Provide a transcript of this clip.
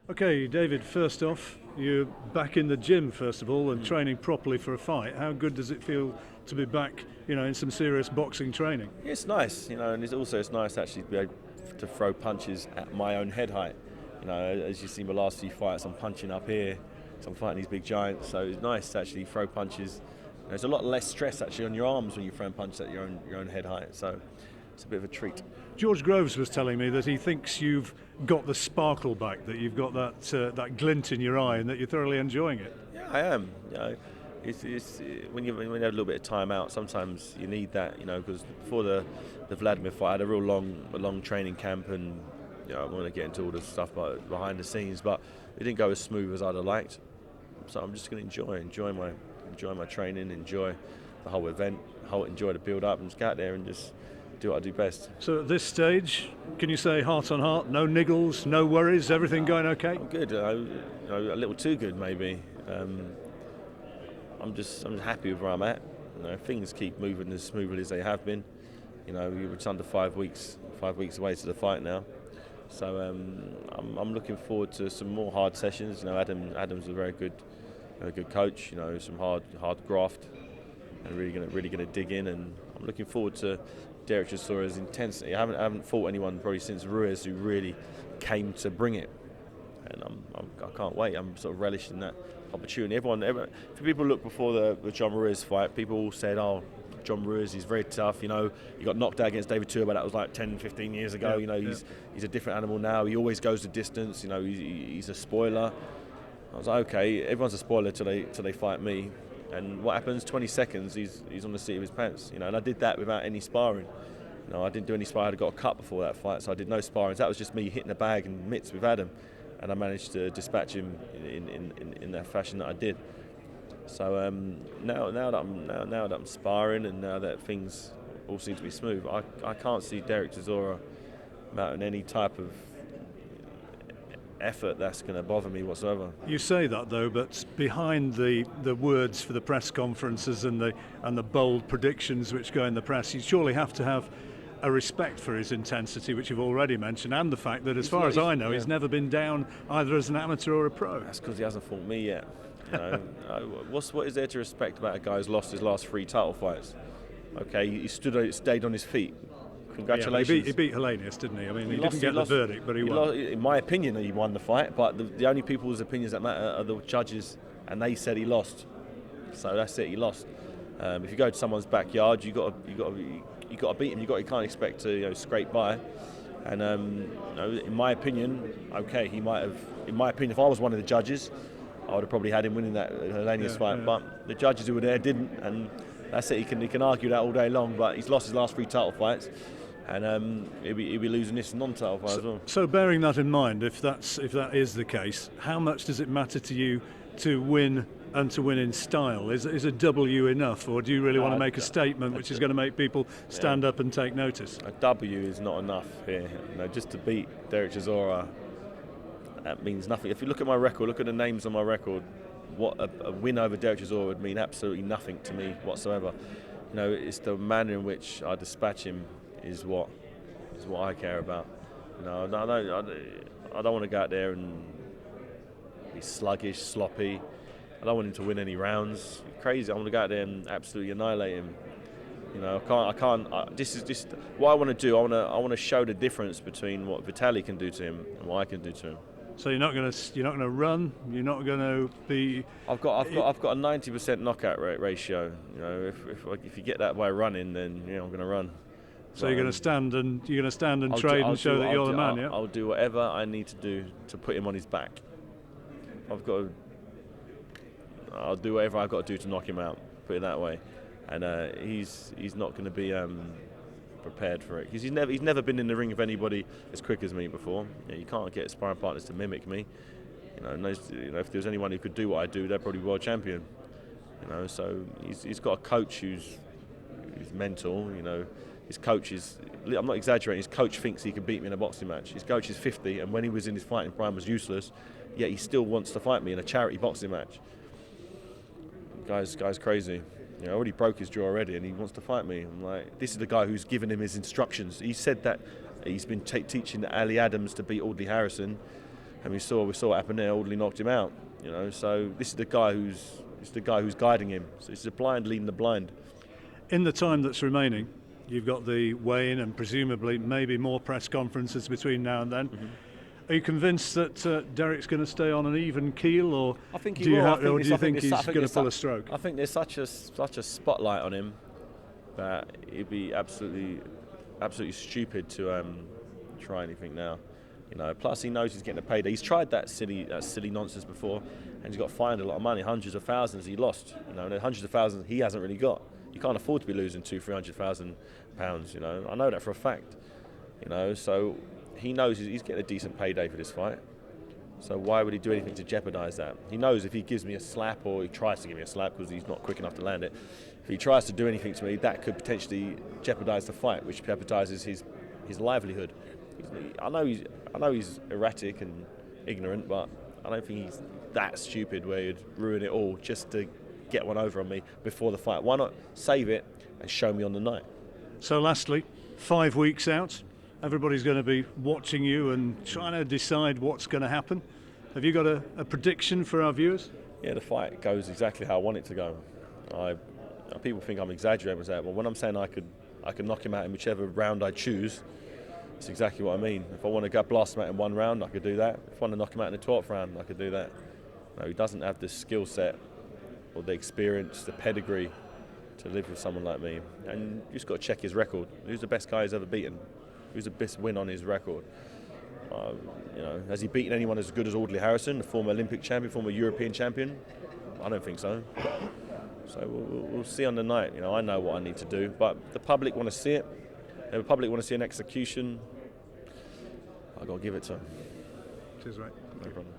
Okay, David, first off, you're back in the gym, first of all, and training properly for a fight. How good does it feel to be back, in some serious boxing training? It's nice, and it's nice actually to be able to throw punches at my own head height. As you see my last few fights, I'm punching up here, so I'm fighting these big giants. So it's nice to actually throw punches. There's a lot less stress actually on your arms when you're throwing punches at your own head height. So it's a bit of a treat. George Groves was telling me that he thinks you've got the sparkle back, that you've got that glint in your eye, and that you're thoroughly enjoying it. Yeah, I am. It's when you have a little bit of time out, sometimes you need that. Because before the Vladimir fight, I had a long training camp, and I want to get into all the stuff behind the scenes, but it didn't go as smooth as I'd have liked. So I'm just going to enjoy my training, enjoy the whole event, enjoy the build up, and just get out there and just do what I do best. So at this stage, can you say heart on heart, no niggles, no worries, everything going okay? I'm good. A little too good maybe. I'm just happy with where I'm at. Things keep moving as smoothly as they have been. We're under 5 weeks away to the fight now. So I'm looking forward to some more hard sessions. Adam's a very good coach. Some hard graft, and really gonna dig in. And I'm looking forward to Derek Chisora's intensity. I haven't fought anyone probably since Ruiz who really came to bring it, and I can't wait. I'm sort of relishing that opportunity. If people look before the John Ruiz fight, people all said, "Oh, John Ruiz, he's very tough. He got knocked out against David Tua, but that was like 10, 15 years ago. He's a different animal now. He always goes the distance. He's a spoiler." I was like, okay, everyone's a spoiler till they fight me. And what happens? 20 seconds, he's on the seat of his pants. And I did that without any sparring. I didn't do any sparring. I had got a cut before that fight, so I did no sparring. That was just me hitting the bag and mitts with Adam, and I managed to dispatch him in that fashion that I did. So now that I'm sparring, and now that things all seem to be smooth, I can't see Derek Chisora mounting any type of effort that's going to bother me whatsoever. You say that though, but behind the words for the press conferences and the bold predictions which go in the press, you surely have to have a respect for his intensity, which you've already mentioned, and the fact that, as far as I know, he's never been down either as an amateur or a pro. That's because he hasn't fought me yet. What is there to respect about a guy who's lost his last 3 title fights? Okay, he stayed on his feet. Congratulations. Yeah, he beat Hellenius, didn't he? I mean, he didn't get the verdict, but he won. In my opinion, he won the fight, but the only people's opinions that matter are the judges, and they said he lost. So that's it, he lost. If you go to someone's backyard, you got to beat him. You can't expect to scrape by. And in my opinion, okay, he might have. In my opinion, if I was one of the judges, I would have probably had him winning that Hellenius fight. Yeah. But the judges who were there didn't, and that's it. He can argue that all day long, but he's lost his last 3 title fights. And he'll be losing this non-title fight as well. So bearing that in mind, if that is the case, how much does it matter to you to win, and to win in style? Is a W enough, or do you really want to make a statement which is going to make people stand up and take notice? A W is not enough here. Just to beat Derek Chisora, that means nothing. If you look at my record, look at the names on my record, what a win over Derek Chisora would mean absolutely nothing to me whatsoever. It's the manner in which I dispatch him is what I care about. I don't want to go out there and be sluggish, sloppy. I don't want him to win any rounds. Crazy. I want to go out there and absolutely annihilate him. I can't. This is just what I want to do. I want to show the difference between what Vitaly can do to him and what I can do to him. So you're not going to run. You're not going to be. I've got a 90% knockout ratio. If you get that by running, then I'm going to run. So you're going to stand and trade and show that you're the man, yeah? I'll do whatever I need to do to put him on his back. I'll do whatever I've got to do to knock him out. Put it that way, and he's not going to be prepared for it because he's never been in the ring with anybody as quick as me before. You can't get sparring partners to mimic me. If there's anyone who could do what I do, they're probably world champion. So he's got a coach who's mental. His coach is, I'm not exaggerating, his coach thinks he can beat me in a boxing match. His coach is 50, and when he was in his fighting prime was useless, yet he still wants to fight me in a charity boxing match. Guy's crazy. I already broke his jaw already, and he wants to fight me. I'm like, this is the guy who's given him his instructions. He said that he's been teaching Ali Adams to beat Audley Harrison, and we saw what happened there. Audley knocked him out. You know, so this is the guy who's guiding him. So it's the blind leading the blind. In the time that's remaining, you've got the weigh-in and presumably maybe more press conferences between now and then. Mm-hmm. Are you convinced that Derek's going to stay on an even keel, or I think he do you, will. or do you think he's going to pull a stroke? I think there's such a spotlight on him that it'd be absolutely stupid to try anything now. You know, plus he knows he's getting a payday. He's tried that silly nonsense before, and he's got fined a lot of money, hundreds of thousands he lost. You know, and hundreds of thousands he hasn't really got. You can't afford to be losing £200,000-300,000. You know, I know that for a fact. You know, so he knows he's getting a decent payday for this fight. So why would he do anything to jeopardise that? He knows if he gives me a slap, or he tries to give me a slap because he's not quick enough to land it, if he tries to do anything to me, that could potentially jeopardise the fight, which jeopardises his livelihood. I know he's erratic and ignorant, but I don't think he's that stupid where he'd ruin it all just to get one over on me before the fight. Why not save it and show me on the night? So lastly, 5 weeks out, everybody's going to be watching you and trying to decide what's going to happen. Have you got a prediction for our viewers? Yeah, the fight goes exactly how I want it to go. People think I'm exaggerating with that, but when I'm saying I could knock him out in whichever round I choose, it's exactly what I mean. If I want to go blast him out in one round, I could do that. If I want to knock him out in the 12th round, I could do that. No, he doesn't have the skill set or the experience, the pedigree to live with someone like me. And you just got to check his record. Who's the best guy he's ever beaten? Who's the best win on his record? You know, has he beaten anyone as good as Audley Harrison, the former Olympic champion, former European champion? I don't think so. So we'll see on the night. You know, I know what I need to do, but the public want to see it. The public want to see an execution. I've got to give it to them. Cheers, right. No problem.